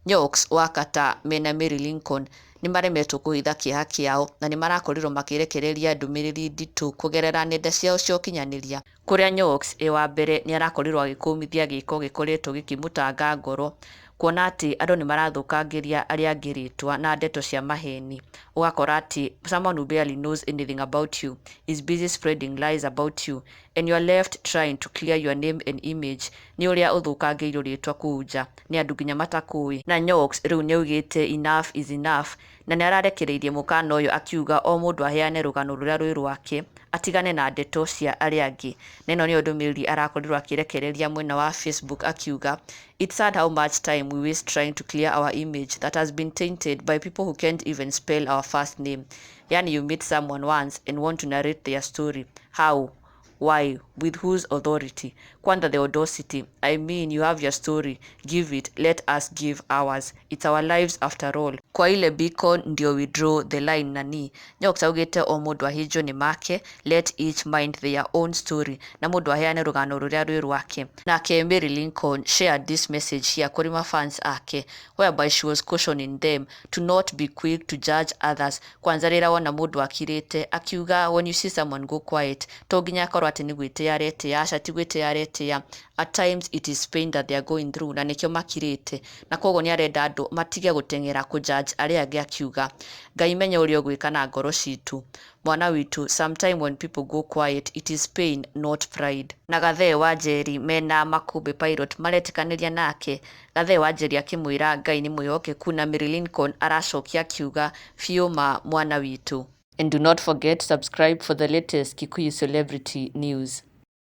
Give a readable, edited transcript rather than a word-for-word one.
Nyoxx wakata mena Mary Lincoln nĩ maremetwo kũhitha kĩeha kĩao na nĩ marakorirwo makĩrekereria ndũmĩrĩri nditũ kũgerera nenda ciao cia ũkinyanĩria, kũrĩa Nyoxx wa mbere nĩ arakorirwo agĩkũmithia gĩko gĩkoretwo gĩkĩmũtanga ngoro, kuona atĩ andũ nĩ marathũkangĩria arĩa angĩ rĩtwa na ndeto cia maheni. Ũgakora atĩ someone who barely knows anything about you is busy spreading lies about you and you are left trying to clear your name and image. Nĩ ũrĩa ũthũkangĩirwo rĩtwa kũu nja nĩ andũ nginya matakũĩ. Na Nyoxx rĩu nĩ augĩte enough is enough, na nĩ ararekereirie mũkana ũyũ akiuga o mũndũ aheane rũgano rũrĩa rwĩ rwake atigane na ndeto cia arĩa angĩ. Na ĩno nĩyo ndũmĩrĩri arakorirwo akĩrekereria mwena wa Facebook akiuga, it's sad how much time we waste trying to clear our image that has been tainted by people who can't even spell our first name. Yani, you meet someone once and want to narrate their story. How? Why? With whose authority? Kwanza the audacity. I mean, you have your story. Give it. Let us give ours. It's our lives after all. Kwa ile beacon ndio we draw the line nani. Nyoxx augite o mundu ahinjo ni make. Let each mind their own story. Na mundu aheane rugano ruria rwi rwake. Nake Mary Lincoln shared this message here kuri mafans ake, whereby she was cautioning them to not be quick to judge others. Kwanza rira wona mundu akirite akiuga, when you see someone go quiet, to nginya korwo ati ni gwitia aretia, aca ti gwitia aretia. At times it is pain that they are going through, na nikio makirite. Na koguo ni arenda andu matige gutengera ku judge aria angi, akiuga, Ngai menye uria ugwika na ngoro citu. Mwana witu, sometime when people go quiet, it is pain, not pride. Na Gathee wa Njeri mena Makũmbĩ Pilot maretikaniria nake. Gathee wa Njeri akimwira Ngai ni mwĩhokeku, na Mary Lincoln aracokia akiuga, fiuma mwana witu. And do not forget, subscribe for the latest Kikuyu celebrity news.